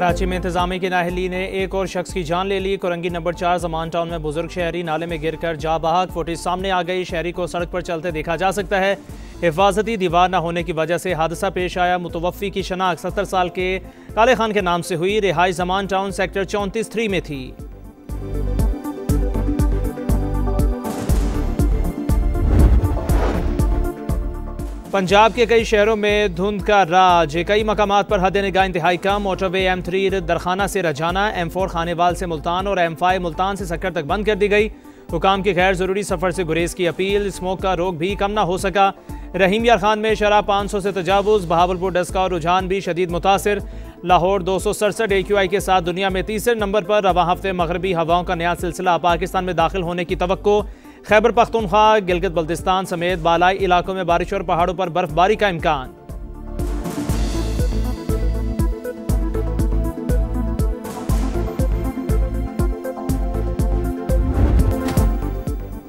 कराची में इंतजामी की नाअहली ने एक और शख्स की जान ले ली। कोरंगी नंबर 4 जमान टाउन में बुजुर्ग शहरी नाले में गिरकर जा बहक। फुटेज सामने आ गई। शहरी को सड़क पर चलते देखा जा सकता है। हिफाजती दीवार न होने की वजह से हादसा पेश आया। मुतवफ़्फ़ी की शनाख्त 70 साल के काले खान के नाम से हुई। रिहाइश जमान टाउन सेक्टर 34-3 में थी। पंजाब के कई शहरों में धुंध का राज। कई मकामात पर हद निगाह इंतहाई कम। मोटरवे M3 दरखाना से रजाना, M4 खानेवाल से मुल्तान और M5 मुल्तान से सक्कर तक बंद कर दी गई। हुकाम की गैर जरूरी सफर से गुरेज की अपील। स्मोक का रोक भी कम ना हो सका। रहीम यार खान में शराब 500 से तजावुज। बहावलपुर डस्का और रुझान भी शदीद मुतासिर। लाहौर 267 AQI के साथ दुनिया में तीसरे नंबर पर। रवा हफ्ते मगरबी हवाओं का नया सिलसिला पाकिस्तान में दाखिल होने की तवक्को। खैबर पख्तूनख्वा, गिलगित बल्तिस्तान समेत बालाई इलाकों में बारिश और पहाड़ों पर बर्फबारी का इम्कान।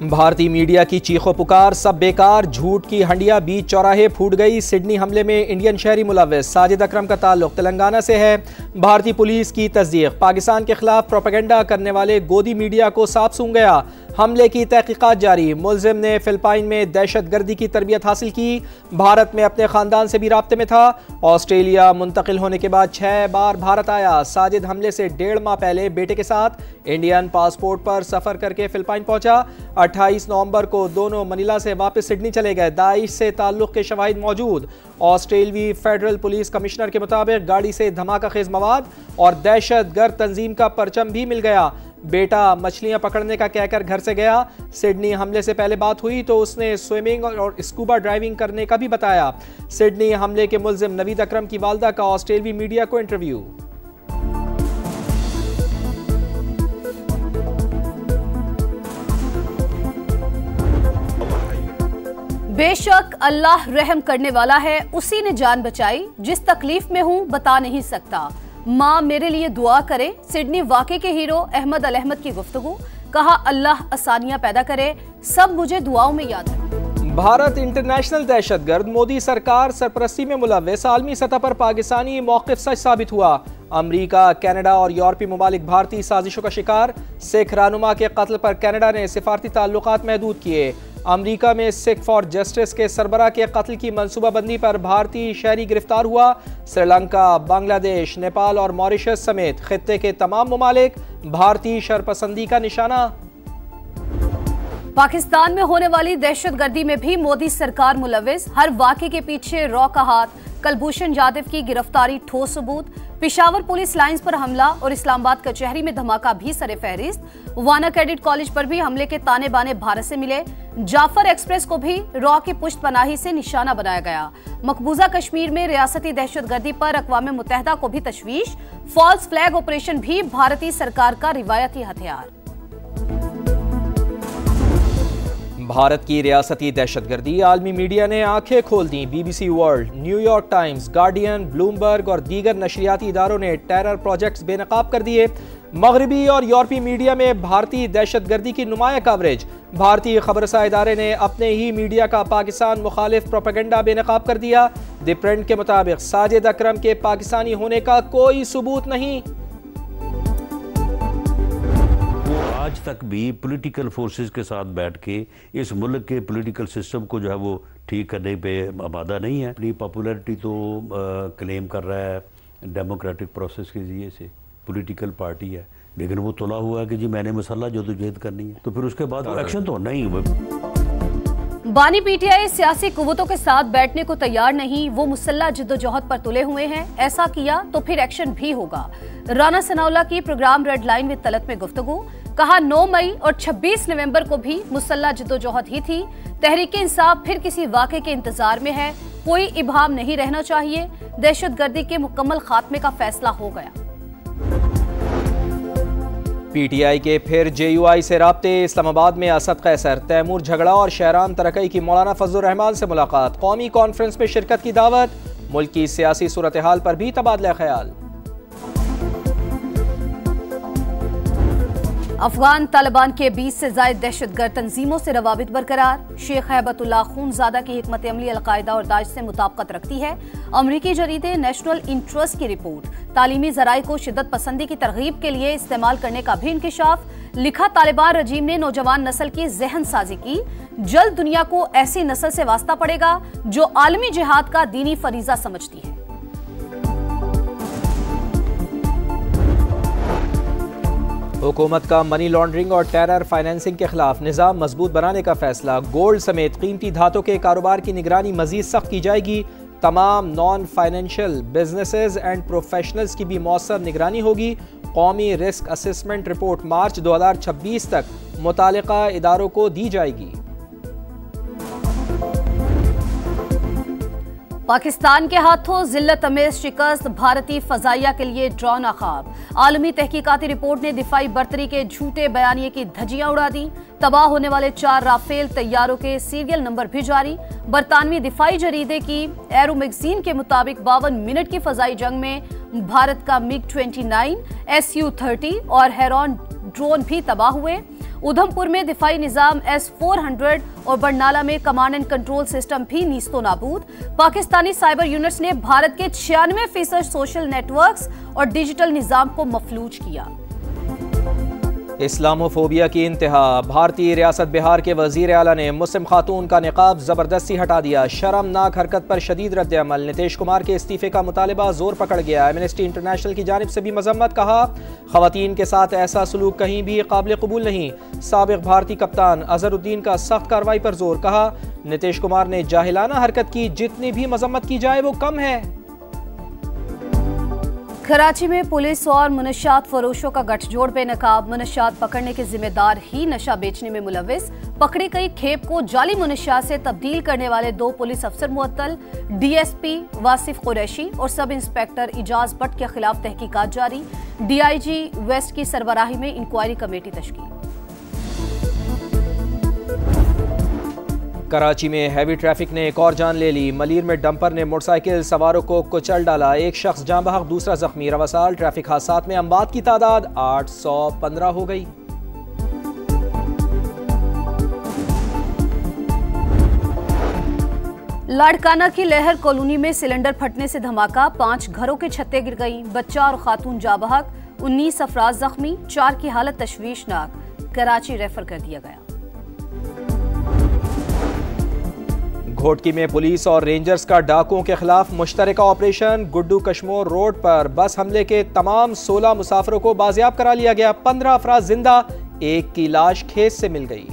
भारतीय मीडिया की चीखो पुकार, सब बेकार, झूठ की हंडिया बीच चौराहे फूट गई। सिडनी हमले में इंडियन शहरी मुलव्वस साजिद अकरम का ताल्लुक तेलंगाना से है। भारतीय पुलिस की तस्दीक। पाकिस्तान के खिलाफ प्रोपेगेंडा करने वाले गोदी मीडिया को साफ सूंघ गया। हमले की तहकीकात जारी। मुलजिम ने फिलिपाइन में दहशत गर्दी की तरबियत हासिल की। भारत में अपने खानदान से भी राब्ते में था। ऑस्ट्रेलिया मुंतकिल होने के बाद 6 बार भारत आया। साजिद हमले से 1.5 माह पहले बेटे के साथ इंडियन पासपोर्ट पर सफर करके फिलिपाइन पहुंचा। 28 नवंबर को दोनों मनीला से वापस सिडनी चले गए। दाइश से ताल्लुक के शवाहिद मौजूद। ऑस्ट्रेलवी फेडरल पुलिस कमिश्नर के मुताबिक गाड़ी से धमाका खेज मवाद और दहशत गर्द तंजीम का परचम भी मिल गया। बेटा मछलियां पकड़ने का कहकर घर से गया। सिडनी हमले से पहले बात हुई तो उसने स्विमिंग और स्कूबा ड्राइविंग करने का भी बताया। सिडनी हमले के मुलजिम नवीद अकरम की वालदा का ऑस्ट्रेलवी मीडिया को इंटरव्यू। बेशक अल्लाह रहम करने वाला है, उसी ने जान बचाई। जिस तकलीफ में हूं बता नहीं सकता, माँ मेरे लिए दुआ करे। सिडनी वाकई के हीरो अहमद अल अहमद की गुफ्तगू। कहा अल्लाह आसानियां पैदा करे, सब मुझे दुआओं में याद रखे। भारत इंटरनेशनल दहशतगर्द, मोदी सरकार सरपरस्ती में मुलव्वस। आलमी सतह पर पाकिस्तानी मौक़िफ़ सच साबित हुआ। अमरीका, कनाडा और यूरोपीय ममालिक भारतीय साजिशों का शिकार। सिख रहनुमा के कत्ल पर कनाडा ने सिफारती ताल्लुकात महदूद किए। अमरीका में सिख फॉर जस्टिस के सरबरा के कत्ल की मनसूबाबंदी पर भारतीय शहरी गिरफ्तार हुआ। श्रीलंका, बांग्लादेश, नेपाल और मॉरिशस समेत खित्ते के तमाम ममालिक भारतीय शरपसंदी का निशाना। पाकिस्तान में होने वाली दहशतगर्दी में भी मोदी सरकार मुलव्वस। हर वाक़े के पीछे रॉ का हाथ। कुलभूषण यादव की गिरफ्तारी ठोस सबूत। पेशावर पुलिस लाइंस पर हमला और इस्लामाबाद कचहरी में धमाका भी सरे फहरिस्त। वाना कैडेट कॉलेज पर भी हमले के ताने बाने भारत से मिले। जाफर एक्सप्रेस को भी रॉ की पुष्ट पनाही से निशाना बनाया गया। मकबूजा कश्मीर में रियासती दहशतगर्दी पर अक़वाम मुत्तहिदा को भी तशवीश। फॉल्स फ्लैग ऑपरेशन भी भारतीय सरकार का रिवायती हथियार। भारत की रियासती दहशतगर्दी। आलमी मीडिया ने आंखें खोल दी। BBC world, New York times, guardian, Bloomberg और दीगर नशरियाती इदारों ने टेरर प्रोजेक्ट्स बेनकाब कर दिए। मगरबी और यूरोपीय मीडिया में भारतीय दहशतगर्दी की नुमाया कवरेज। भारतीय खबरसा इदारे ने अपने ही मीडिया का पाकिस्तान मुखालिफ प्रोपेगेंडा बेनकाब कर दिया। द प्रिंट के मुताबिक साजिद अकरम के पाकिस्तानी होने का कोई सबूत नहीं। आज तक भी पॉलिटिकल फोर्सेस के साथ बैठ के इस मुल्क के पॉलिटिकल सिस्टम को जो है वो ठीक करने पे आमादा नहीं है। अपनी पॉपुलैरिटी तो क्लेम कर रहा है डेमोक्रेटिक प्रोसेस के जरिए से, पॉलिटिकल पार्टी है, लेकिन वो तुला हुआ है कि जी मैंने मसला जदोजहद करनी है, तो फिर उसके बाद एक्शन तो नहीं हुआ। बानी PTI सियासी कुव्वतों के साथ बैठने को तैयार नहीं। वो मुसल्ला जिद्दोजहद पर तुले हुए हैं। ऐसा किया तो फिर एक्शन भी होगा। राना सनाउल्लाह की programme red line with Talat में गुफ्तगू। कहा 9 मई और 26 नवंबर को भी मुसल्ला जिद्दोजहद ही थी। तहरीक इंसाफ फिर किसी वाक़े के इंतजार में है। कोई इबाहम नहीं रहना चाहिए। दहशतगर्दी के मुकम्मल खात्मे का फैसला हो गया। PTI के फिर JUI से राब्ते। इस्लामाबाद में असद कैसर, तैमूर झगड़ा और शहरान तरक्की की मौलाना फजलुर रहमान से मुलाकात। कौमी कॉन्फ्रेंस में शिरकत की दावत। मुल्क की सियासी सूरत हाल पर भी तबादला ख्याल। अफगान तालिबान के 20 से ज्यादा दहशतगर्द तंजीमों से रवाबित बरकरार। शेख हैबतुल्लाह खूनजादा की हिकमत अमली अलकायदा और दाइश से मुताबिकत रखती है। अमरीकी जरीदे नेशनल इंटरेस्ट की रिपोर्ट। तालीमी जराए को शिद्दत पसंदी की तरगीब के लिए इस्तेमाल करने का भी इंकिशाफ। लिखा, तालिबान रजीम ने नौजवान नस्ल की जहन साजी की। जल्द दुनिया को ऐसी नस्ल से वास्ता पड़ेगा जो आलमी जिहाद का दीनी फरीजा समझती है। हुकूमत का मनी लॉन्ड्रिंग और टेरर फाइनेंसिंग के खिलाफ निज़ाम मजबूत बनाने का फैसला। गोल्ड समेत कीमती धातों के कारोबार की निगरानी मजीद सख्त की जाएगी। तमाम non financial businesses and professionals की भी मौसर निगरानी होगी। कौमी रिस्क असेसमेंट रिपोर्ट मार्च 2026 तक मुतालिका इदारों को दी जाएगी। पाकिस्तान के हाथों जिल्लत अमेज शिकस्त, भारतीय फजाइया के लिए ड्रोन ख्वाब। आलमी तहकीकाती रिपोर्ट ने दिफाई बर्तरी के झूठे बयानिए की धज्जियां उड़ा दी। तबाह होने वाले 4 राफेल तैयारों के सीरियल नंबर भी जारी। बरतानवी दिफाई जरीदे की एरो मैगजीन के मुताबिक 52 मिनट की फजाई जंग में भारत का MiG-29, Su-30 और हेरॉन ड्रोन भी तबाह हुए। उधमपुर में दिफाई निजाम S-400 और बरनाला में कमांड एंड कंट्रोल सिस्टम भी नीस्तो नाबूद। पाकिस्तानी साइबर यूनिट्स ने भारत के 96% सोशल नेटवर्क्स और डिजिटल निजाम को मफलूज किया। इस्लामोफोबिया की इंतहा। भारतीय रियासत बिहार के वजीर आला ने मुस्लिम खातून का निकाब जबरदस्ती हटा दिया। शर्मनाक हरकत पर शदीद रद्द अमल। नीतीश कुमार के इस्तीफे का मुतालिबा जोर पकड़ गया। एमनेस्टी इंटरनेशनल की जानिब से भी मजम्मत। कहा, खवातीन के साथ ऐसा सलूक कहीं भी काबिल कबूल नहीं। साबिक भारतीय कप्तान अजहरुद्दीन का सख्त कार्रवाई पर जोर। कहा, नीतीश कुमार ने जाहिलाना हरकत की, जितनी भी मजम्मत की जाए वो कम है। कराची में पुलिस और मुनशियात फरोशों का गठजोड़ बेनकाब। मुनशियात पकड़ने के जिम्मेदार ही नशा बेचने में मुलविस। पकड़ी गई खेप को जाली मुनशियात से तब्दील करने वाले 2 पुलिस अफसर मुअत्तल। DSP वासिफ कुरैशी और सब इंस्पेक्टर इजाज भट्ट के खिलाफ तहकीकात जारी। DIG वेस्ट की सरबराही में इंक्वायरी कमेटी तश्कील। कराची में हैवी ट्रैफिक ने एक और जान ले ली। मलीर में डंपर ने मोटरसाइकिल सवारों को कुचल डाला। एक शख्स जाँ बहक, दूसरा जख्मी। रवासाल ट्रैफिक हादसात में अमवात की तादाद 815 हो गई। लाड़काना की लहर कॉलोनी में सिलेंडर फटने से धमाका। 5 घरों की छतें गिर गई। बच्चा और खातून जाँ बहक, 19 अफराद जख्मी। 4 की हालत तशवीशनाक। कराची रेफर कर दिया गया। घोटकी में पुलिस और रेंजर्स का डाकुओं के खिलाफ मुश्तरका ऑपरेशन। गुड्डू कश्मोर रोड पर बस हमले के तमाम 16 मुसाफिरों को बाजियाब करा लिया गया। 15 अफराद जिंदा, 1 की लाश खेत से मिल गई।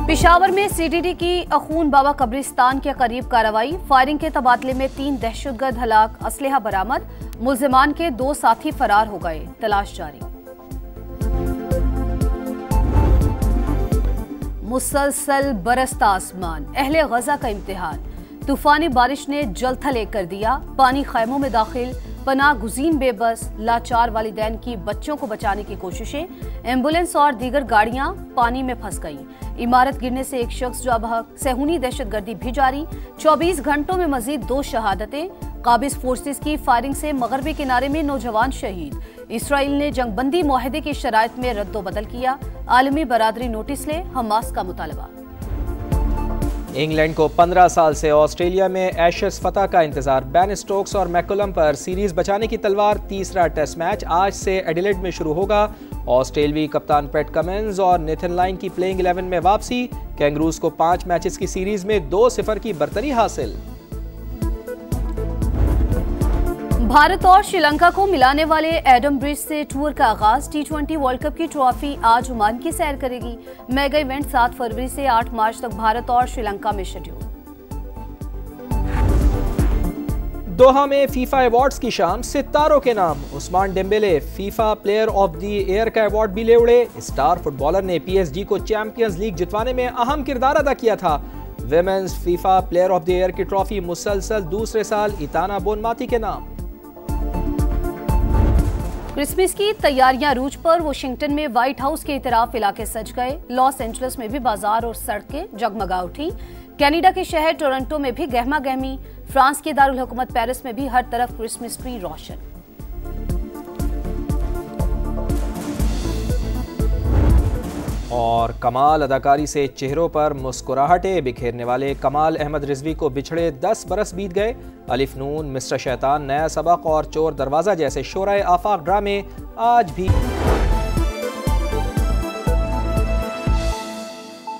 पेशावर में CTD की अखून बाबा कब्रिस्तान के करीब कार्रवाई। फायरिंग के तबादले में 3 दहशतगर्द हलाक, असलहा बरामद। मुल्जिमान के 2 साथी फरार हो गए, तलाश जारी। मुसलसल बरसता आसमान, अहले गजा का इम्तिहान। तूफानी बारिश ने जलथल एक कर दिया। पानी खैमों में दाखिल, पनाह गुज़ीन बेबस। लाचार वालिदैन की बच्चों को बचाने की कोशिशें। एम्बुलेंस और दीगर गाड़ियां पानी में फंस गईं। इमारत गिरने से एक शख्स जाँ बहक। सेहूनी दहशतगर्दी भी जारी। 24 घंटों में मजीद 2 शहादतें। काबिज फोर्सेस की फायरिंग से मगरबी किनारे में नौजवान शहीद। इसराइल ने जंगबंदी मुआहदे की शराइत में रद्दोबदल किया। आलमी बरादरी नोटिस ले, हमास का मुतालबा। इंग्लैंड को 15 साल से ऑस्ट्रेलिया में एशेज फतह का इंतजार। बेन स्टोक्स और मैकुलम पर सीरीज बचाने की तलवार। तीसरा टेस्ट मैच आज से एडिलेड में शुरू होगा। ऑस्ट्रेलवी कप्तान पैट कमिंस और नेथन लाइन की प्लेइंग 11 में वापसी। कैंगरूज को 5 मैचेस की सीरीज में 2-0 की बर्तरी हासिल। भारत और श्रीलंका को मिलाने वाले एडम ब्रिज से टूर का आगाज। T20 वर्ल्ड कप की ट्रॉफी आज ओमान की सैर करेगी। मेगा इवेंट 7 फरवरी से 8 मार्च तक भारत और श्रीलंका में शेड्यूल। दोहा में फीफा अवार्ड्स की शाम, सितारों के नाम। Ousmane Dembele FIFA player of the year का अवार्ड भी ले उड़े। स्टार फुटबॉलर ने PSG को चैंपियंस लीग जितवाने में अहम किरदार अदा किया था। Women's FIFA player of the year की ट्रॉफी मुसलसल दूसरे साल इताना बोनमाती के नाम। क्रिसमस की तैयारियां रूज पर। वाशिंगटन में व्हाइट हाउस के इतराफ इलाके सज गए। लॉस एंजलिस में भी बाजार और सड़कें जगमगा उठी। कनाडा के शहर टोरंटो में भी गहमा गहमी। फ्रांस के दारुल हुकूमत पेरिस में भी हर तरफ क्रिसमस ट्री रोशन। और कमाल अदाकारी से चेहरों पर मुस्कुराहटें बिखेरने वाले कमाल अहमद रिजवी को बिछड़े 10 बरस बीत गए। अलिफ नून, मिस्टर शैतान, नया सबक और चोर दरवाज़ा जैसे शोराए आफाक ड्रामे आज भी